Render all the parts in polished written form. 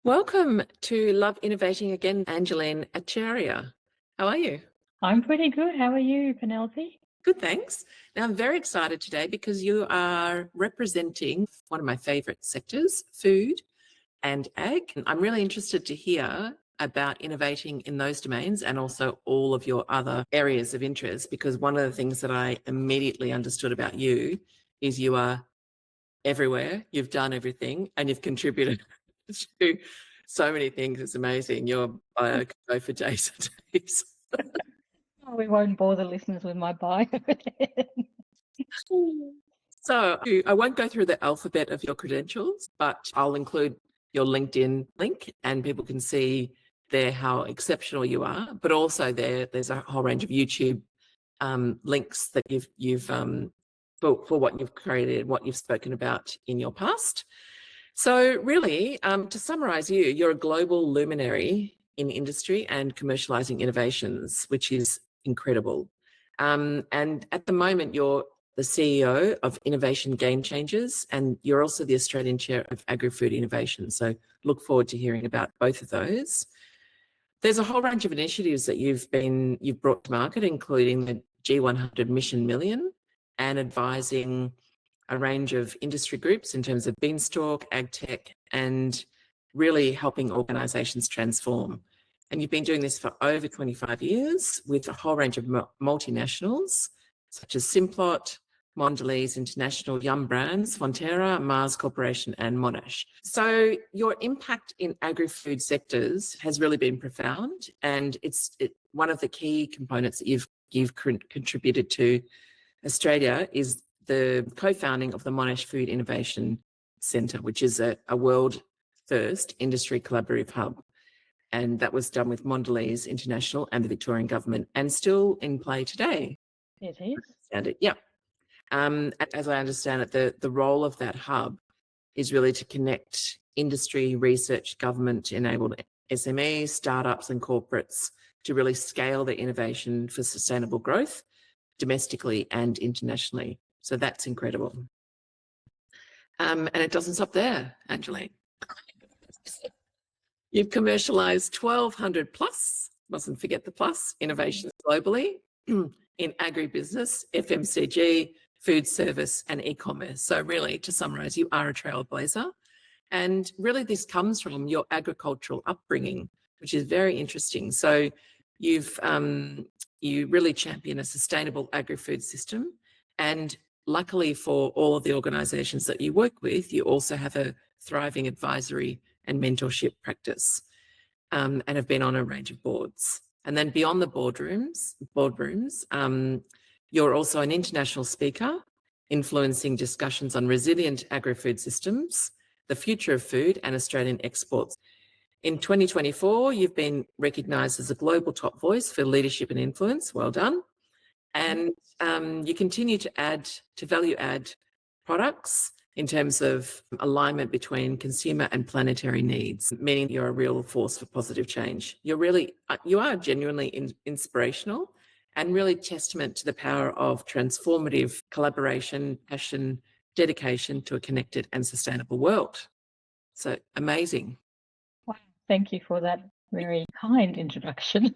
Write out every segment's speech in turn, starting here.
Welcome to Love Innovating Again, Angeline Achariya. How are you? I'm pretty good. How are you, Penelope? Good, thanks. Now, I'm very excited today because you are representing one of my favourite sectors, food and ag. I'm really interested to hear about innovating in those domains and also all of your other areas of interest, because one of the things that I immediately understood about you is you are everywhere, you've done everything, and you've contributed to so many things. It's amazing. Your bio could go for days and days. Oh, we won't bore the listeners with my bio. So I won't go through the alphabet of your credentials, but I'll include your LinkedIn link and people can see there how exceptional you are. But also there's a whole range of YouTube links that you've for what you've created, what you've spoken about in your past. So really, to summarize you, you're a global luminary in industry and commercializing innovations, which is incredible. And at the moment, you're the CEO of Innovation Game Changes, and you're also the Australian Chair of Agri-food Innovation. So look forward to hearing about both of those. There's a whole range of initiatives that you've brought to market, including the G100 Mission Million and advising a range of industry groups in terms of beanstalk, ag tech, and really helping organisations transform. And you've been doing this for over 25 years with a whole range of multinationals, such as Simplot, Mondelez International, Yum Brands, Fonterra, Mars Corporation, and Monash. So your impact in agri-food sectors has really been profound, and it's one of the key components that you've contributed to Australia is the co-founding of the Monash Food Innovation Centre, which is a world first industry collaborative hub. And that was done with Mondelez International and the Victorian government and still in play today. It is. Yeah. As I understand it, the role of that hub is really to connect industry, research, government-enabled SMEs, startups and corporates to really scale their innovation for sustainable growth domestically and internationally. So that's incredible. And it doesn't stop there, Angeline. You've commercialised 1,200 plus, mustn't forget the plus, innovations globally in agribusiness, FMCG, food service and e-commerce. So really, to summarise, you are a trailblazer. And really this comes from your agricultural upbringing, which is very interesting. So you really champion a sustainable agri-food system, and luckily for all of the organisations that you work with, you also have a thriving advisory and mentorship practice, and have been on a range of boards. And then beyond the boardrooms, you're also an international speaker, influencing discussions on resilient agri-food systems, the future of food and Australian exports. In 2024, you've been recognised as a global top voice for leadership and influence. Well done. And you continue to value add products in terms of alignment between consumer and planetary needs, meaning you're a real force for positive change. You are genuinely inspirational and really testament to the power of transformative collaboration, passion, dedication to a connected and sustainable world. So amazing. Wow. Thank you for that very kind introduction.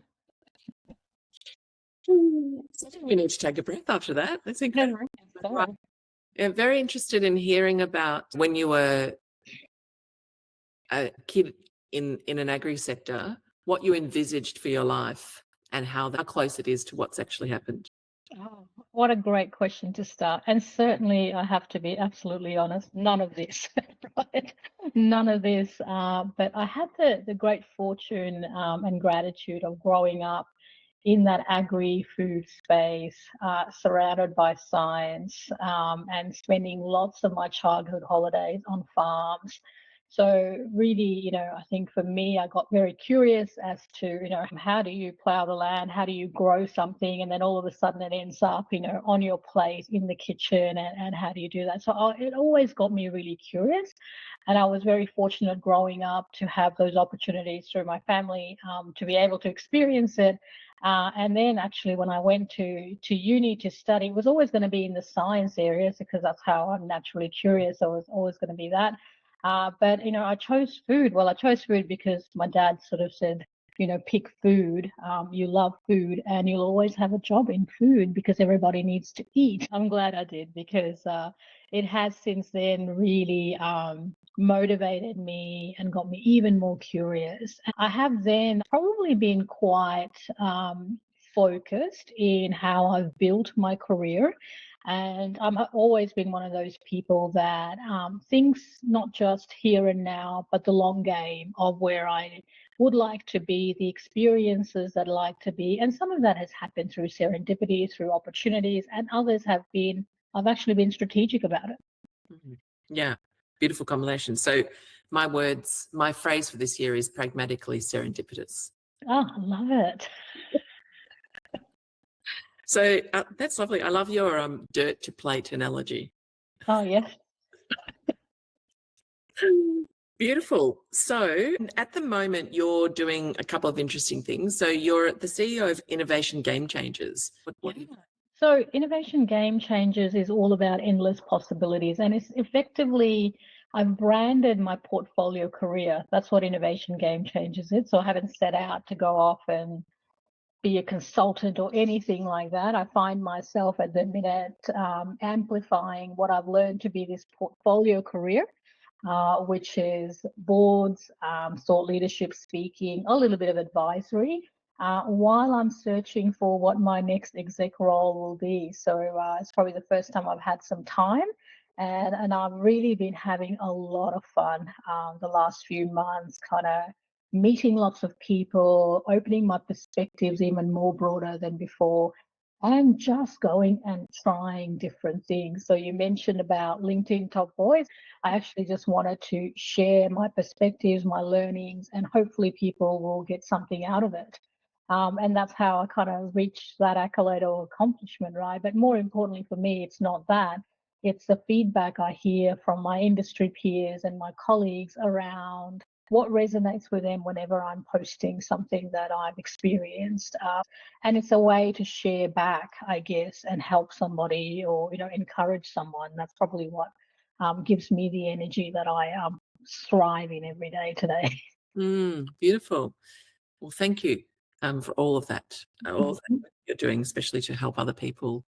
We need to take a breath after that. That's incredible. Yeah, very interested in hearing about when you were a kid in an agri sector, what you envisaged for your life and how close it is to what's actually happened. Oh, what a great question to start. And certainly I have to be absolutely honest, none of this, right? None of this. But I had the great fortune and gratitude of growing up in that agri-food space, surrounded by science, and spending lots of my childhood holidays on farms. So really, I think for me, I got very curious as to, how do you plow the land? How do you grow something? And then all of a sudden it ends up, on your plate in the kitchen, and how do you do that? So it always got me really curious. And I was very fortunate growing up to have those opportunities through my family, to be able to experience it. And then actually when I went to uni to study, it was always going to be in the science areas because that's how I'm naturally curious. So it was always going to be that. But, I chose food. Well, I chose food because my dad sort of said, pick food. You love food and you'll always have a job in food because everybody needs to eat. I'm glad I did because it has since then really motivated me and got me even more curious. I have then probably been quite focused in how I've built my career. And I've always been one of those people that thinks not just here and now, but the long game of where I would like to be, the experiences that I like to be. And some of that has happened through serendipity, through opportunities, and others have been, I've actually been strategic about it. Yeah, beautiful combination. So my phrase for this year is pragmatically serendipitous. Oh, I love it. So that's lovely. I love your dirt to plate analogy. Oh, yes. Beautiful. So at the moment, you're doing a couple of interesting things. So you're the CEO of Innovation Game Changers. What do you... So Innovation Game Changers is all about endless possibilities, and it's effectively, I've branded my portfolio career. That's what Innovation Game Changers is. So I haven't set out to go off and be a consultant or anything like that. I find myself at the minute amplifying what I've learned to be this portfolio career, which is boards, thought leadership speaking, a little bit of advisory, while I'm searching for what my next exec role will be. So it's probably the first time I've had some time. And I've really been having a lot of fun the last few months, kind of meeting lots of people, opening my perspectives even more broader than before, and just going and trying different things. So you mentioned about LinkedIn Top Voice. I actually just wanted to share my perspectives, my learnings, and hopefully people will get something out of it. And that's how I kind of reached that accolade or accomplishment, right? But more importantly for me, it's not that. It's the feedback I hear from my industry peers and my colleagues around what resonates with them whenever I'm posting something that I've experienced. And it's a way to share back, I guess, and help somebody or, encourage someone. That's probably what gives me the energy that I thrive in every day today. Beautiful. Well, thank you for all of that, all of that you're doing, especially to help other people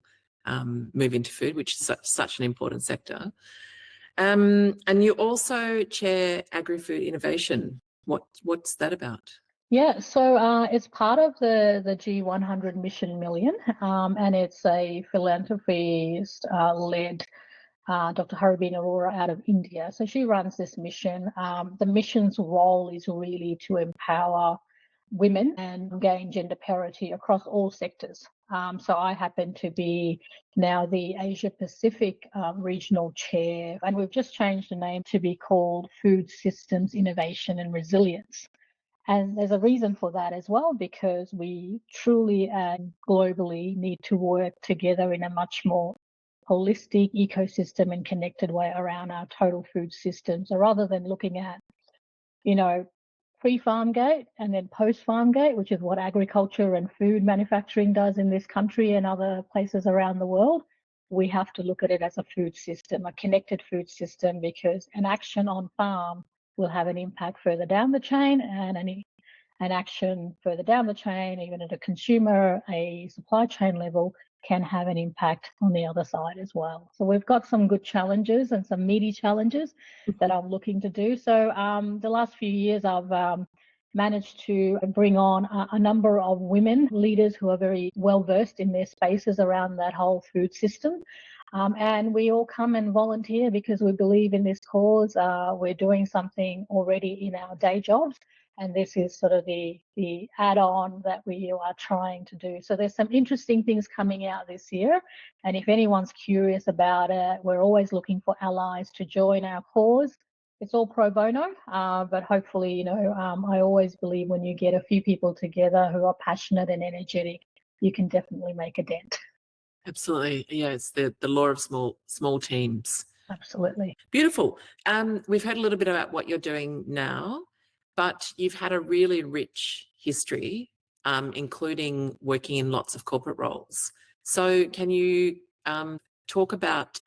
move into food, which is such an important sector. And you also chair Agri-food Innovation. What's that about? Yeah, so it's part of the G100 Mission Million, and it's a philanthropist-led Dr. Harbeen Arora out of India. So she runs this mission. The mission's role is really to empower women and gain gender parity across all sectors. So I happen to be now the Asia Pacific regional chair, and we've just changed the name to be called Food Systems Innovation and Resilience. And there's a reason for that as well, because we truly and globally need to work together in a much more holistic ecosystem and connected way around our total food system. So rather than looking at, pre-farm gate and then post-farm gate, which is what agriculture and food manufacturing does in this country and other places around the world, we have to look at it as a food system, a connected food system, because an action on farm will have an impact further down the chain, and an action further down the chain, even at a consumer, a supply chain level, can have an impact on the other side as well. So we've got some good challenges and some meaty challenges that I'm looking to do. So the last few years I've managed to bring on a number of women leaders who are very well versed in their spaces around that whole food system. And we all come and volunteer because we believe in this cause. We're doing something already in our day jobs, and this is sort of the add-on that we are trying to do. So there's some interesting things coming out this year, and if anyone's curious about it, we're always looking for allies to join our cause. It's all pro bono, but hopefully, I always believe when you get a few people together who are passionate and energetic, you can definitely make a dent. Absolutely. Yeah, it's the law of small teams. Absolutely. Beautiful. We've heard a little bit about what you're doing now, but you've had a really rich history, including working in lots of corporate roles. So can you talk about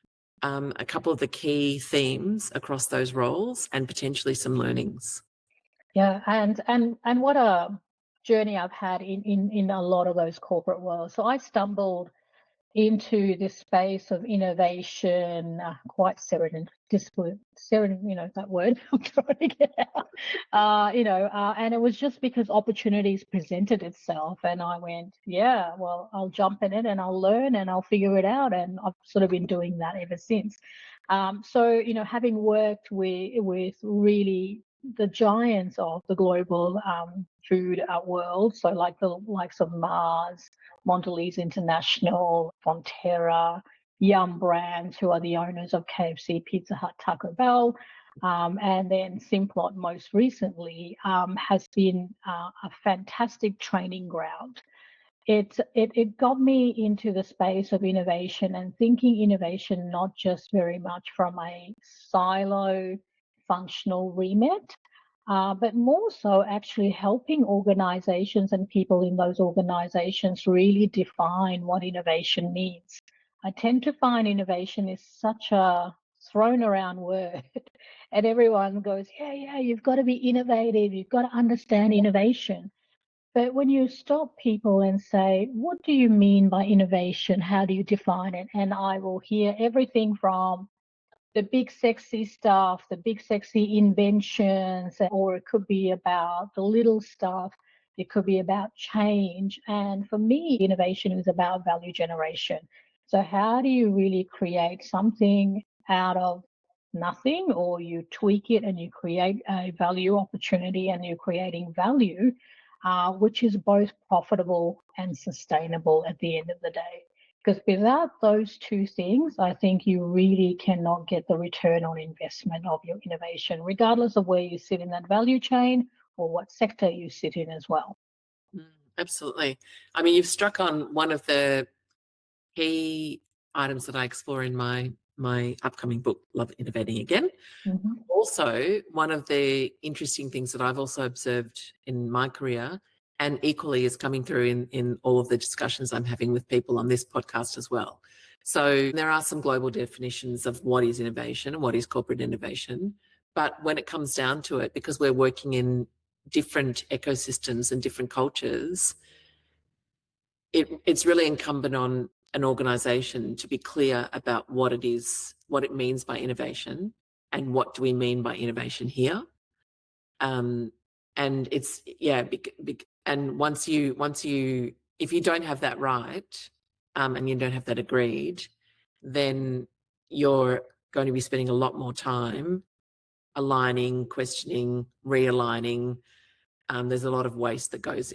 a couple of the key themes across those roles and potentially some learnings. Yeah, and what a journey I've had in a lot of those corporate worlds. So I stumbled into this space of innovation, quite serendipitous, that word I'm trying to get out, and it was just because opportunities presented itself, and I went, yeah, well, I'll jump in it and I'll learn and I'll figure it out, and I've sort of been doing that ever since. So, having worked with really the giants of the global food world, so like the likes of Mars, Mondelez International, Fonterra, Yum Brands, who are the owners of KFC, Pizza Hut, Taco Bell, and then Simplot most recently has been a fantastic training ground. It got me into the space of innovation and thinking innovation not just very much from a silo functional remit, but more so actually helping organizations and people in those organizations really define what innovation means. I tend to find innovation is such a thrown around word, and everyone goes, yeah, you've got to be innovative, you've got to understand innovation. But when you stop people and say, what do you mean by innovation? How do you define it? And I will hear everything from the big sexy stuff, the big sexy inventions, or it could be about the little stuff. It could be about change. And for me, innovation is about value generation. So how do you really create something out of nothing, or you tweak it and you create a value opportunity and you're creating value, which is both profitable and sustainable at the end of the day. Because without those two things, I think you really cannot get the return on investment of your innovation, regardless of where you sit in that value chain or what sector you sit in as well. Absolutely. I mean, you've struck on one of the key items that I explore in my upcoming book, Love Innovating Again. Mm-hmm. Also, one of the interesting things that I've also observed in my career, and equally is coming through in all of the discussions I'm having with people on this podcast as well. So there are some global definitions of what is innovation and what is corporate innovation. But when it comes down to it, because we're working in different ecosystems and different cultures, it's really incumbent on an organization to be clear about what it is, what it means by innovation, and what do we mean by innovation here. And it's, and once you, if you don't have that right, and you don't have that agreed, then you're going to be spending a lot more time aligning, questioning, realigning. There's a lot of waste that goes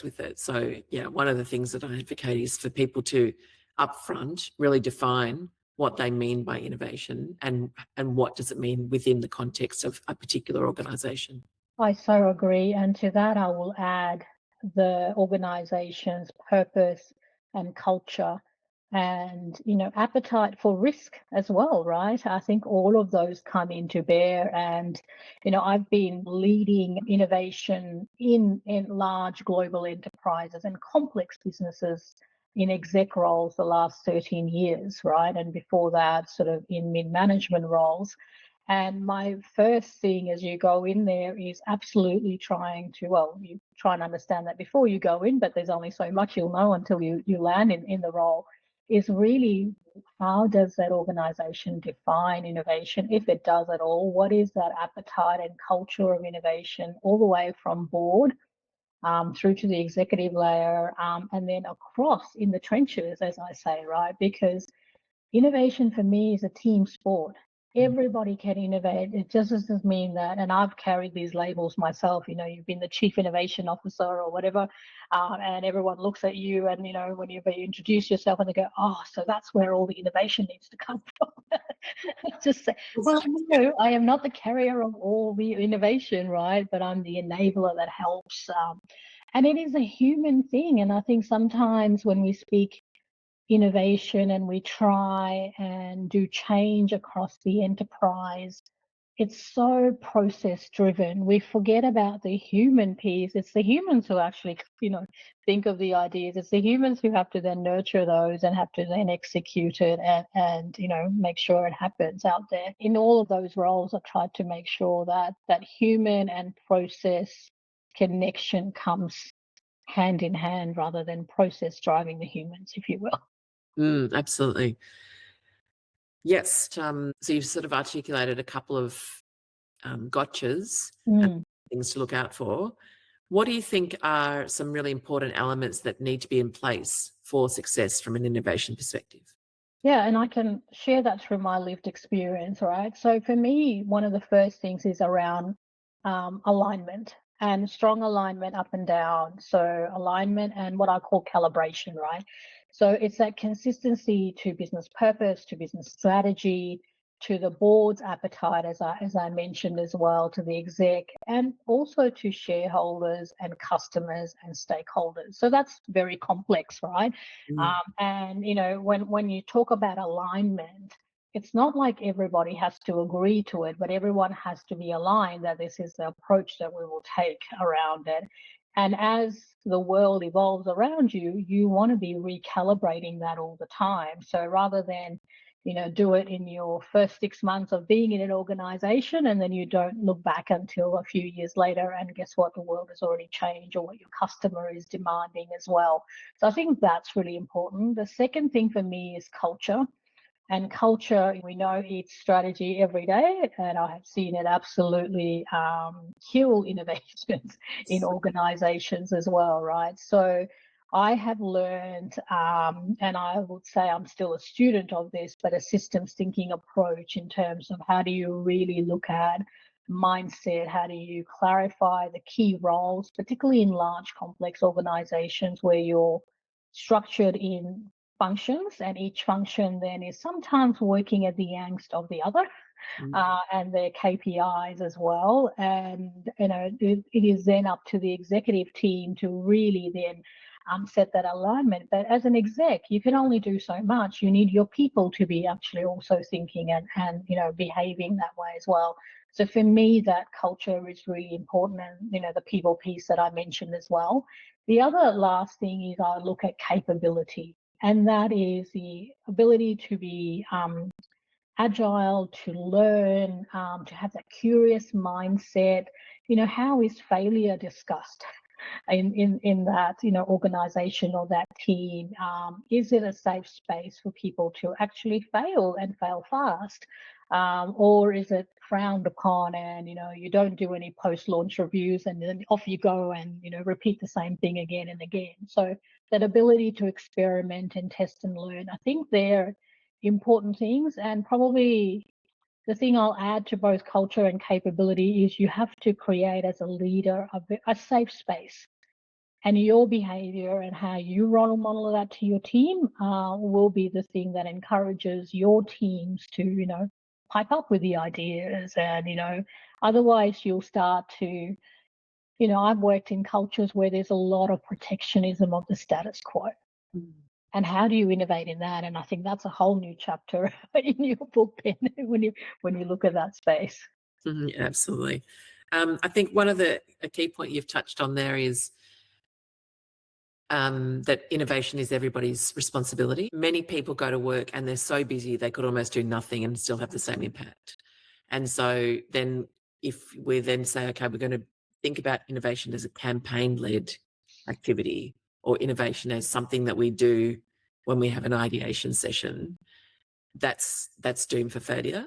with it. So yeah, one of the things that I advocate is for people to upfront really define what they mean by innovation and what does it mean within the context of a particular organization. I so agree. And to that, I will add the organization's purpose and culture and, appetite for risk as well, right? I think all of those come into bear. And, I've been leading innovation in large global enterprises and complex businesses in exec roles the last 13 years, right? And before that, sort of in mid-management roles. And my first thing as you go in there is absolutely trying to, well, you try and understand that before you go in, but there's only so much you'll know until you land in the role, is really how does that organization define innovation, if it does at all? What is that appetite and culture of innovation all the way from board through to the executive layer and then across in the trenches, as I say, right? Because innovation for me is a team sport. Everybody can innovate. It just doesn't mean that, and I've carried these labels myself, you've been the chief innovation officer or whatever, and everyone looks at you and, whenever you introduce yourself and they go, oh, so that's where all the innovation needs to come from. Just say, well, no, I am not the carrier of all the innovation, right? But I'm the enabler that helps. And it is a human thing. And I think sometimes when we speak innovation and we try and do change across the enterprise, it's so process driven. We forget about the human piece. It's the humans who actually, think of the ideas. It's the humans who have to then nurture those and have to then execute it and make sure it happens out there. In all of those roles, I've tried to make sure that human and process connection comes hand in hand rather than process driving the humans, if you will. Absolutely. Yes. So you've sort of articulated a couple of gotchas and things to look out for. What do you think are some really important elements that need to be in place for success from an innovation perspective? Yeah, and I can share that through my lived experience, right? So for me, one of the first things is around alignment and strong alignment up and down. So alignment and what I call calibration, right? So it's that consistency to business purpose, to business strategy, to the board's appetite, as I mentioned as well, to the exec, and also to shareholders and customers and stakeholders. So that's very complex, right? And when you talk about alignment, it's not like everybody has to agree to it, but everyone has to be aligned that this is the approach that we will take around it. And as the world evolves around you, you want to be recalibrating that all the time. So rather than do it in your first 6 months of being in an organization and then you don't look back until a few years later and guess what, the world has already changed or what your customer is demanding as well. So I think that's really important. The second thing for me is culture. And culture, we know eats strategy every day, and I have seen it absolutely kill innovations in organizations as well, right? So I have learned, and I would say I'm still a student of this, but a systems thinking approach in terms of how do you really look at mindset, how do you clarify the key roles, particularly in large complex organizations where you're structured in functions, and each function then is sometimes working at the angst of the other, and their KPIs as well. And it is then up to the executive team to really then set that alignment. But as an exec, you can only do so much. You need your people to be actually also thinking and behaving that way as well. So for me, that culture is really important, and the people piece that I mentioned as well. The other last thing is I look at capability, and that is the ability to be agile, to learn, to have that curious mindset. How is failure discussed in that organization or that team? Is it a safe space for people to actually fail and fail fast? Or is it frowned upon and you don't do any post-launch reviews and then off you go and repeat the same thing again and again? So that ability to experiment and test and learn, I think they're important things. And probably the thing I'll add to both culture and capability is you have to create as a leader a safe space. And your behavior and how you role model that to your team will be the thing that encourages your teams to, pipe up with the ideas. And, otherwise you'll start to, I've worked in cultures where there's a lot of protectionism of the status quo. And how do you innovate in that? And I think that's a whole new chapter in your book, Ben, when you look at that space. Absolutely. I think one of a key point you've touched on there is that innovation is everybody's responsibility. Many people go to work and they're so busy they could almost do nothing and still have the same impact. And so then if we then say, okay, we're going to think about innovation as a campaign-led activity, or innovation as something that we do when we have an ideation session, that's doomed for failure.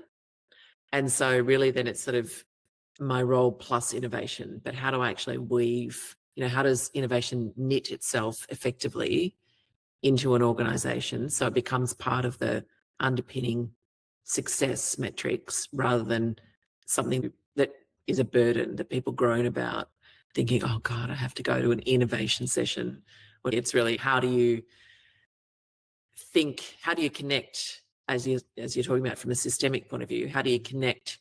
And so really then it's sort of my role plus innovation, but how do I actually weave, how does innovation knit itself effectively into an organization so it becomes part of the underpinning success metrics rather than something that is a burden that people groan about, thinking, oh God, I have to go to an innovation session. Well, it's really how do you connect, as you're talking about from a systemic point of view, how do you connect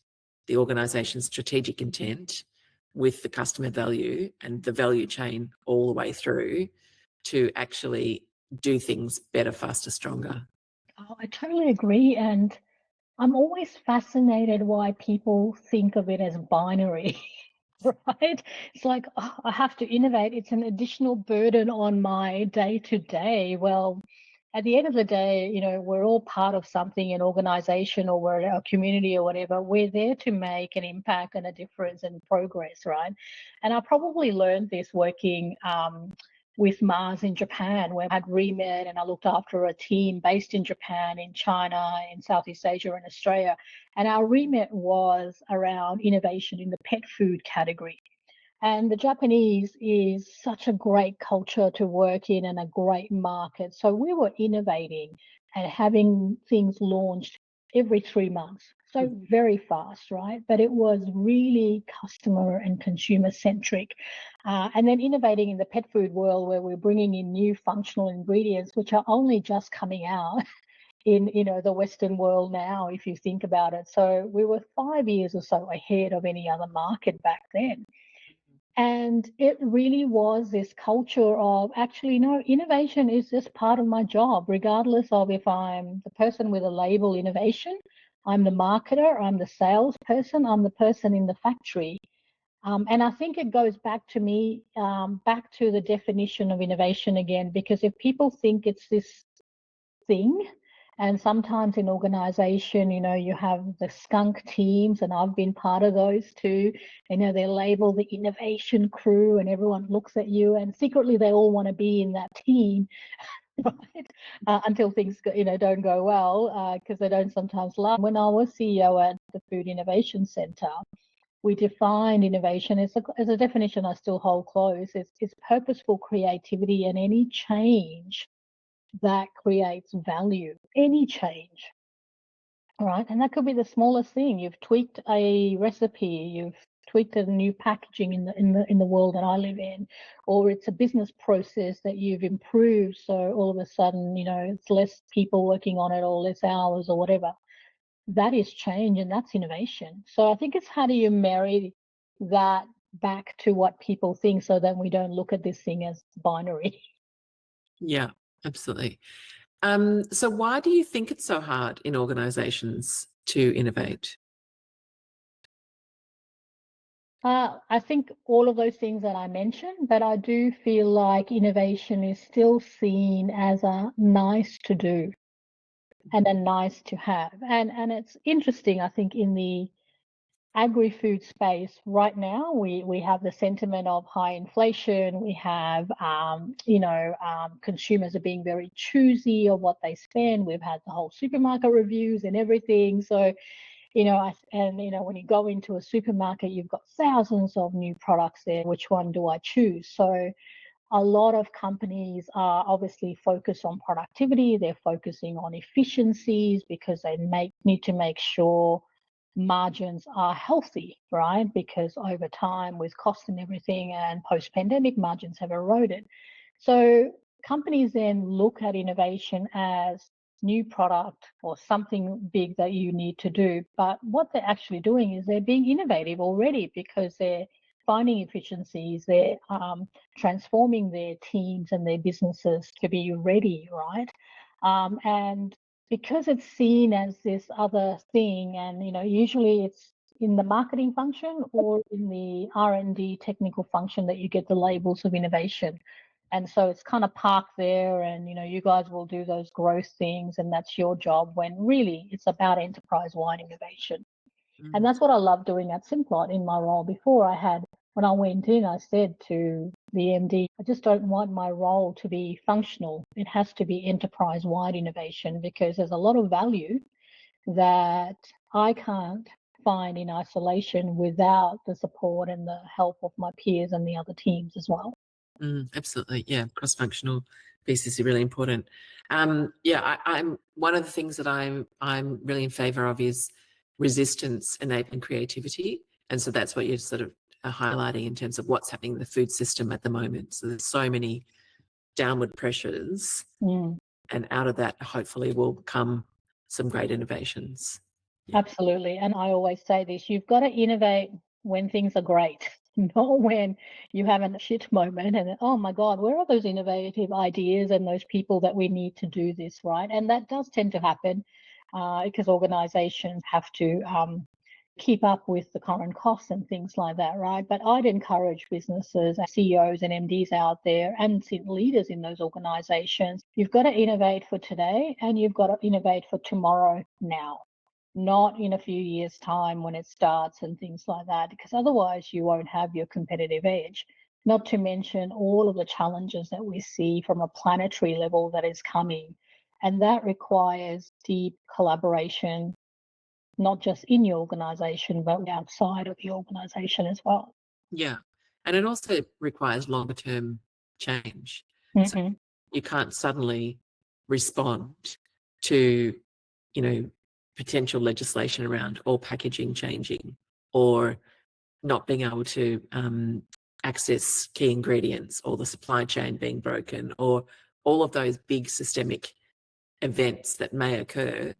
the organization's strategic intent with the customer value and the value chain all the way through to actually do things better, faster, stronger? Oh, I totally agree. And I'm always fascinated why people think of it as binary, right? It's like, oh, I have to innovate. It's an additional burden on my day to day. Well, at the end of the day, we're all part of something, an organization or we're a community or whatever. We're there to make an impact and a difference and progress, right? And I probably learned this working with Mars in Japan, where I had remit and I looked after a team based in Japan, in China, in Southeast Asia, and Australia. And our remit was around innovation in the pet food category. And the Japanese is such a great culture to work in and a great market. So we were innovating and having things launched every 3 months. So very fast, right? But it was really customer and consumer centric. And then innovating in the pet food world where we're bringing in new functional ingredients, which are only just coming out in the Western world now, if you think about it. So we were 5 years or so ahead of any other market back then. And it really was this culture of actually, no, innovation is just part of my job, regardless of if I'm the person with a label innovation, I'm the marketer, I'm the salesperson, I'm the person in the factory. And I think it goes back to me, back to the definition of innovation again, because if people think it's this thing, and sometimes in organization, you have the skunk teams, and I've been part of those too. They're labeled the innovation crew, and everyone looks at you, and secretly they all want to be in that team, right? Until things don't go well, because they don't sometimes last. When I was CEO at the Food Innovation Center, we defined innovation as a definition I still hold close. It's purposeful creativity and any change that creates value, any change, right? And that could be the smallest thing. You've tweaked a recipe, you've tweaked a new packaging in the world that I live in, or it's a business process that you've improved. So all of a sudden, it's less people working on it or less hours or whatever. That is change, and that's innovation. So I think it's how do you marry that back to what people think, so that we don't look at this thing as binary. Yeah, absolutely. So why do you think it's so hard in organizations to innovate? I think all of those things that I mentioned, but I do feel like innovation is still seen as a nice to do and a nice to have. And it's interesting, I think, in the agri-food space right now, we have the sentiment of high inflation. We have, consumers are being very choosy of what they spend. We've had the whole supermarket reviews and everything. So, when you go into a supermarket, you've got thousands of new products there. Which one do I choose? So a lot of companies are obviously focused on productivity. They're focusing on efficiencies because they need to make sure margins are healthy, right? Because over time, with cost and everything and post-pandemic, margins have eroded. So companies then look at innovation as new product or something big that you need to do. But what they're actually doing is they're being innovative already, because they're finding efficiencies, they're transforming their teams and their businesses to be ready, right? And because it's seen as this other thing, and usually it's in the marketing function or in the R&D technical function that you get the labels of innovation. And so it's kind of parked there, and you guys will do those growth things, and that's your job, when really it's about enterprise-wide innovation. And that's what I love doing at Simplot in my role. When I went in, I said to the MD, I just don't want my role to be functional. It has to be enterprise-wide innovation, because there's a lot of value that I can't find in isolation without the support and the help of my peers and the other teams as well. Absolutely, yeah. Cross-functional piece is really important. I'm one of the things that I'm really in favour of is resistance enabling creativity, and so that's what you're sort of highlighting in terms of what's happening in the food system at the moment. So there's so many downward pressures, and out of that, hopefully, will come some great innovations. Yeah. Absolutely, and I always say this: you've got to innovate when things are great, not when you have a shit moment and, oh my God, where are those innovative ideas and those people that we need to do this, right? And that does tend to happen. because organizations have to keep up with the current costs and things like that, right? But I'd encourage businesses, CEOs and MDs out there and leaders in those organizations, you've got to innovate for today and you've got to innovate for tomorrow now, not in a few years' time when it starts and things like that, because otherwise you won't have your competitive edge. Not to mention all of the challenges that we see from a planetary level that is coming. And that requires deep collaboration, not just in your organization, but outside of the organization as well. Yeah. And it also requires longer term change. So Mm-hmm. you can't suddenly respond to, potential legislation around all packaging changing or not being able to access key ingredients or the supply chain being broken or all of those big systemic events that may occur.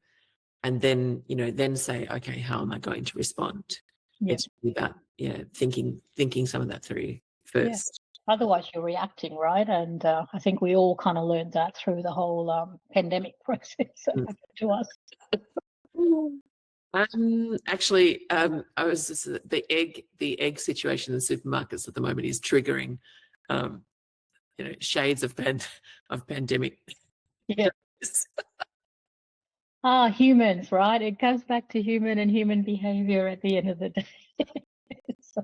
And then, then say, okay, how am I going to respond? Yeah. It's really about, thinking some of that through first. Yeah. Otherwise, you're reacting, right? And I think we all kind of learned that through the whole pandemic process that happened to us. Actually, I was just, the egg situation in supermarkets at the moment is triggering, shades of pandemic. Yeah. Humans, right? It comes back to human and human behavior at the end of the day. So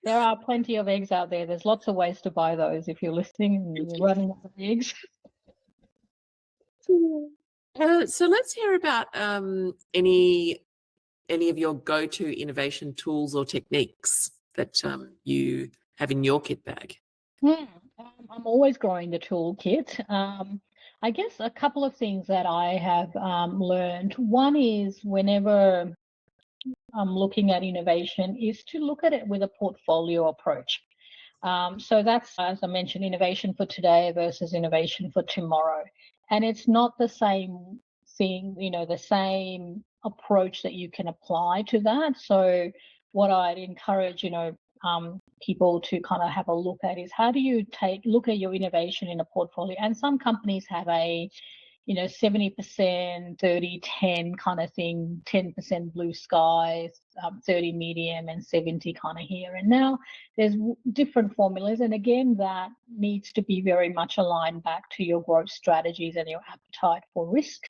there are plenty of eggs out there. There's lots of ways to buy those if you're listening and you're running out of eggs. So let's hear about any of your go-to innovation tools or techniques that you have in your kit bag. I'm always growing the toolkit. I guess a couple of things that I have learned. One is whenever I'm looking at innovation is to look at it with a portfolio approach. So that's, as I mentioned, innovation for today versus innovation for tomorrow. And it's not the same thing, the same approach that you can apply to that. So what I'd encourage, people to kind of have a look at is how do you look at your innovation in a portfolio? And some companies have a 70%, 30, 10 kind of thing, 10% blue skies, 30 medium and 70 kind of here and now. There's different formulas. And again, that needs to be very much aligned back to your growth strategies and your appetite for risk.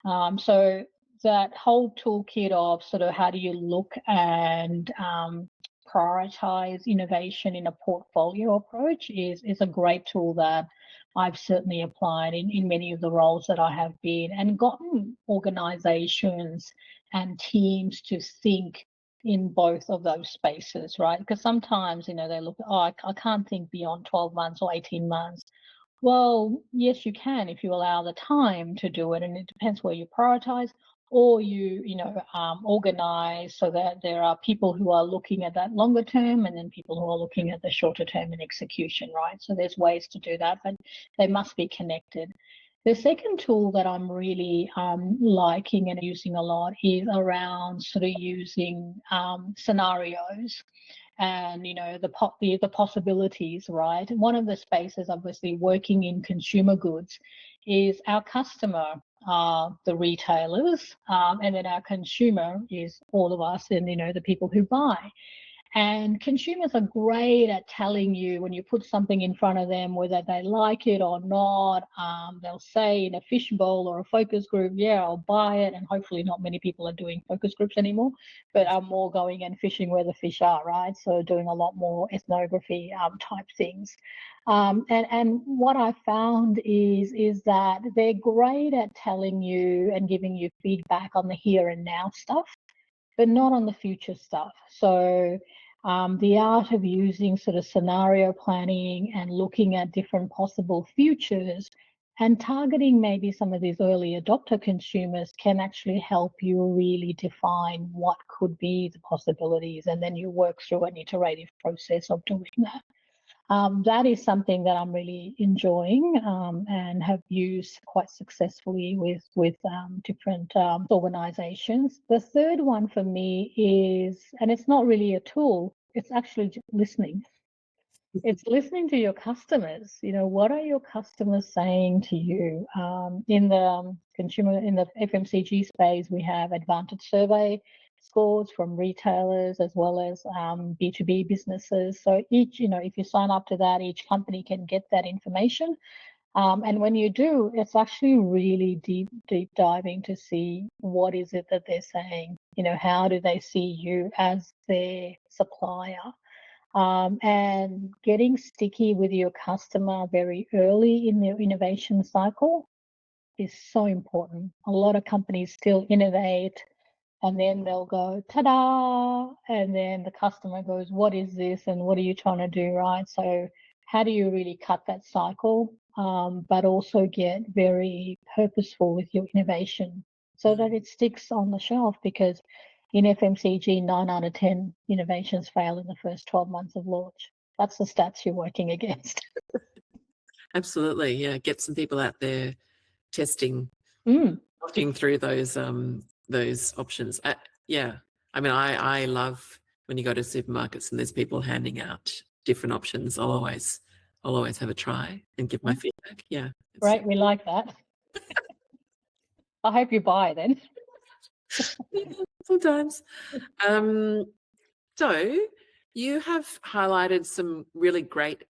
So that whole toolkit of sort of how do you look and prioritize innovation in a portfolio approach is a great tool that I've certainly applied in many of the roles that I have been and gotten organizations and teams to think in both of those spaces, right? Because sometimes, they look, I can't think beyond 12 months or 18 months. Well, yes, you can if you allow the time to do it. And it depends where you prioritize or you organize so that there are people who are looking at that longer term and then people who are looking at the shorter term in execution, right? So there's ways to do that, but they must be connected. The second tool that I'm really liking and using a lot is around sort of using scenarios and the possibilities, right? One of the spaces, obviously, working in consumer goods is our customer are the retailers, and then our consumer is all of us and the people who buy. And consumers are great at telling you when you put something in front of them, whether they like it or not. They'll say in a fishbowl or a focus group, yeah, I'll buy it. And hopefully not many people are doing focus groups anymore, but are more going and fishing where the fish are, right? So doing a lot more ethnography type things. And what I found is that they're great at telling you and giving you feedback on the here and now stuff, but not on the future stuff. So the art of using sort of scenario planning and looking at different possible futures and targeting maybe some of these early adopter consumers can actually help you really define what could be the possibilities. And then you work through an iterative process of doing that. That is something that I'm really enjoying and have used quite successfully with different organizations. The third one for me is, and it's not really a tool, it's actually just listening. It's listening to your customers. What are your customers saying to you? In the FMCG space, we have advantage survey scores from retailers as well as B2B businesses. So each, if you sign up to that, each company can get that information. And when you do, it's actually really deep diving to see what is it that they're saying. How do they see you as their supplier? And getting sticky with your customer very early in their innovation cycle is so important. A lot of companies still innovate and then they'll go, ta-da, and then the customer goes, what is this and what are you trying to do, right? So how do you really cut that cycle, but also get very purposeful with your innovation so that it sticks on the shelf? Because in FMCG, 9 out of 10 innovations fail in the first 12 months of launch. That's the stats you're working against. Absolutely, yeah. Get some people out there testing, looking through those options. Yeah, I mean, I love when you go to supermarkets and there's people handing out different options. I'll always have a try and give my feedback. Yeah, Right, we like that. I hope you buy then. Sometimes. So you have highlighted some really great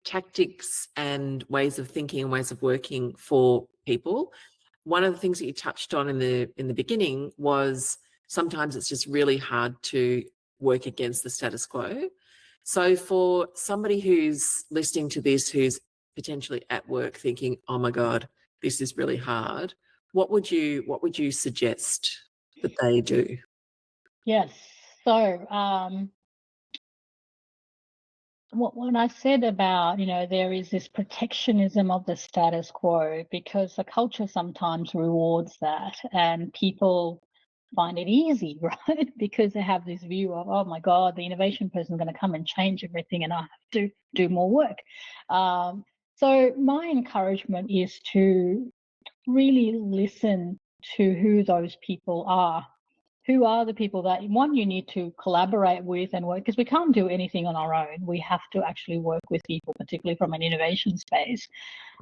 tactics and ways of thinking and ways of working for people. One of the things that you touched on in the beginning was sometimes it's just really hard to work against the status quo. So for somebody who's listening to this, who's potentially at work thinking, oh my God, this is really hard, what would you suggest that they do? Yes. So what I said about, there is this protectionism of the status quo because the culture sometimes rewards that and people find it easy, right? Because they have this view of, oh my God, the innovation person is going to come and change everything and I have to do more work. So my encouragement is to really listen to who those people are. Who are the people that, one, you need to collaborate with and work, because we can't do anything on our own. We have to actually work with people, particularly from an innovation space,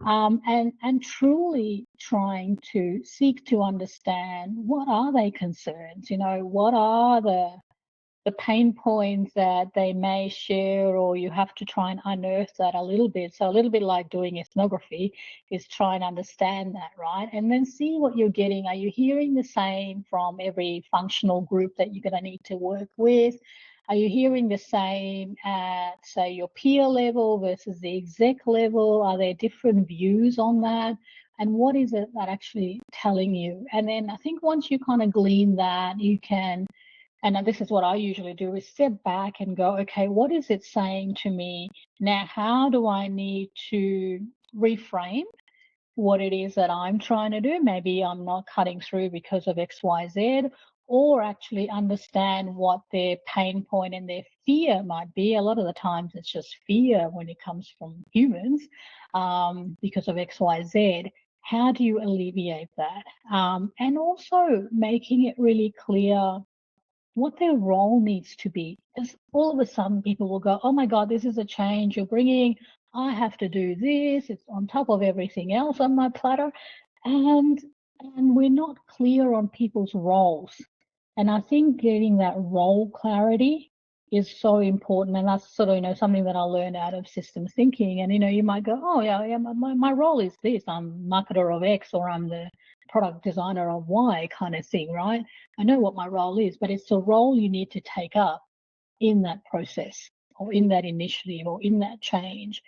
and truly trying to seek to understand what are their concerns, what are the pain points that they may share, or you have to try and unearth that a little bit. So a little bit like doing ethnography is try and understand that, right? And then see what you're getting. Are you hearing the same from every functional group that you're going to need to work with? Are you hearing the same at, say, your peer level versus the exec level? Are there different views on that? And what is it that actually telling you? And then I think once you kind of glean that, you can, and this is what I usually do, is step back and go, okay, what is it saying to me? Now, how do I need to reframe what it is that I'm trying to do? Maybe I'm not cutting through because of X, Y, Z, or actually understand what their pain point and their fear might be. A lot of the times it's just fear when it comes from humans because of X, Y, Z. How do you alleviate that? And also making it really clear what their role needs to be. Because all of a sudden people will go, oh my God, this is a change you're bringing. I have to do this. It's on top of everything else on my platter. And we're not clear on people's roles. And I think getting that role clarity is so important. And that's sort of, something that I learned out of systems thinking. And, you might go, oh yeah, my role is this. I'm marketer of X, or I'm the product designer of Y kind of thing, right? I know what my role is, but it's the role you need to take up in that process or in that initiative or in that change.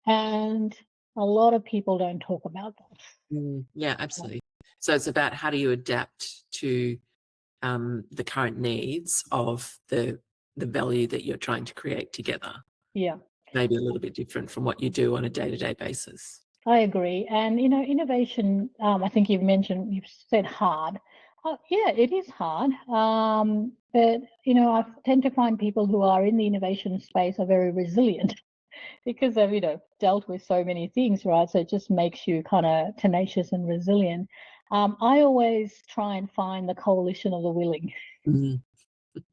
And a lot of people don't talk about that. Yeah, absolutely. So it's about how do you adapt to the current needs of the value that you're trying to create together. Yeah. Maybe a little bit different from what you do on a day-to-day basis. I agree. And, innovation, I think you've said hard. Yeah, it is hard. But, I tend to find people who are in the innovation space are very resilient because they've, dealt with so many things, right? So it just makes you kind of tenacious and resilient. I always try and find the coalition of the willing.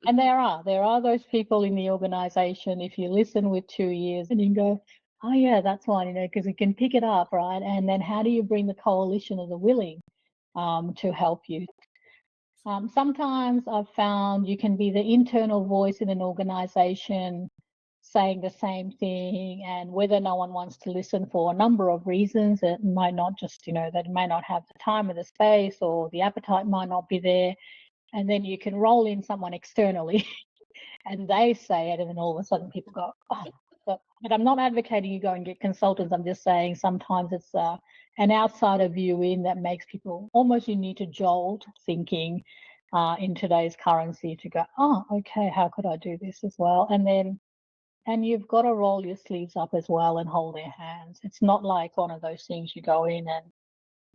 And there are those people in the organization, if you listen with 2 ears and you go, oh yeah, that's one, because you can pick it up, right? And then how do you bring the coalition of the willing to help you? Sometimes I've found you can be the internal voice in an organization saying the same thing, and whether no one wants to listen for a number of reasons, it might not just, that may not have the time or the space, or the appetite might not be there. And then you can roll in someone externally and they say it, and then all of a sudden people go, oh. But I'm not advocating you go and get consultants. I'm just saying sometimes it's an outsider view in that makes people almost, you need to jolt thinking in today's currency to go, oh, okay, how could I do this as well? And you've got to roll your sleeves up as well and hold their hands. It's not like one of those things you go in and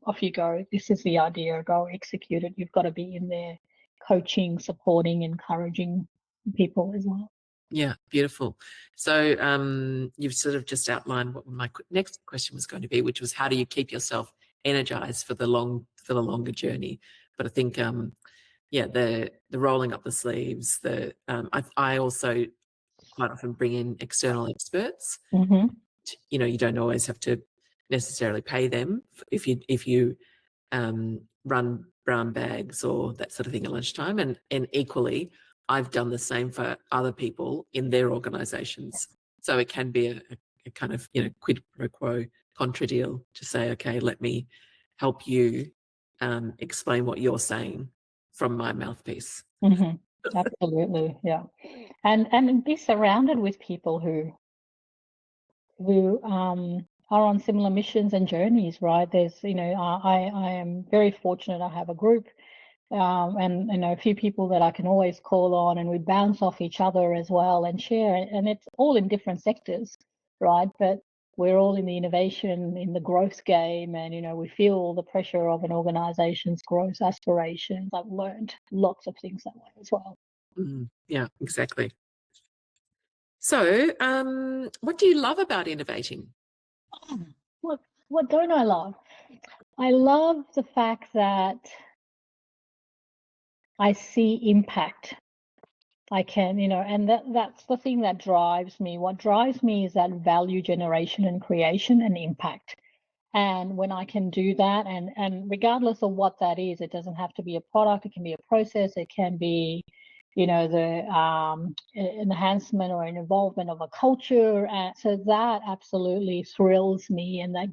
off you go. This is the idea, go execute it. You've got to be in there coaching, supporting, encouraging people as well. Yeah, beautiful. So you've sort of just outlined what my next question was going to be, which was how do you keep yourself energized for the longer journey? But I think the rolling up the sleeves, I also quite often bring in external experts. Mm-hmm. You don't always have to necessarily pay them if you run brown bags or that sort of thing at lunchtime. And equally, I've done the same for other people in their organizations. So it can be a kind of, quid pro quo contra deal to say, okay, let me help you explain what you're saying from my mouthpiece. Mm-hmm. Absolutely, yeah. And be surrounded with people who are on similar missions and journeys, right? There's, I am very fortunate. I have a group and a few people that I can always call on, and we bounce off each other as well and share. And it's all in different sectors, right? But we're all in the innovation, in the growth game, and we feel the pressure of an organization's growth aspirations. I've learned lots of things that way as well. Yeah, exactly. So, what do you love about innovating? What don't I love? I love the fact that I see impact. I can, and that's the thing that drives me. What drives me is that value generation and creation and impact. And when I can do that, and regardless of what that is, it doesn't have to be a product, it can be a process, it can be, the enhancement or an involvement of a culture. And so that absolutely thrills me, and that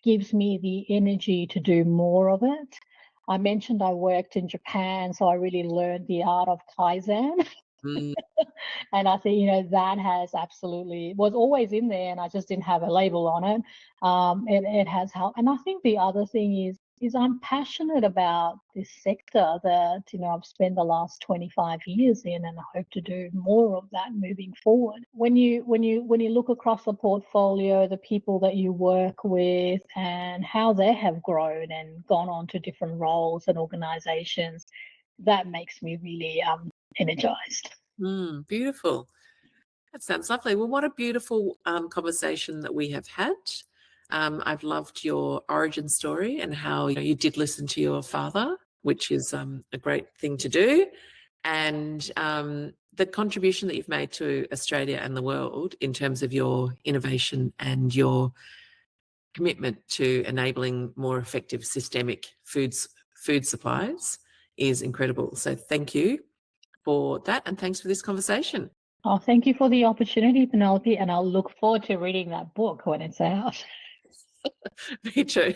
gives me the energy to do more of it. I mentioned I worked in Japan, so I really learned the art of Kaizen. And I think, that has absolutely, was always in there, and I just didn't have a label on it. It has helped. And I think the other thing is I'm passionate about this sector that, I've spent the last 25 years in, and I hope to do more of that moving forward. When you look across the portfolio, the people that you work with and how they have grown and gone on to different roles and organizations, that makes me really energized. Beautiful. That sounds lovely. Well, what a beautiful conversation that we have had. I've loved your origin story and how you did listen to your father, which is a great thing to do, and the contribution that you've made to Australia and the world in terms of your innovation and your commitment to enabling more effective systemic food supplies is incredible. So thank you for that, and thanks for this conversation. Oh, thank you for the opportunity, Penelope, and I'll look forward to reading that book when it's out. Me too.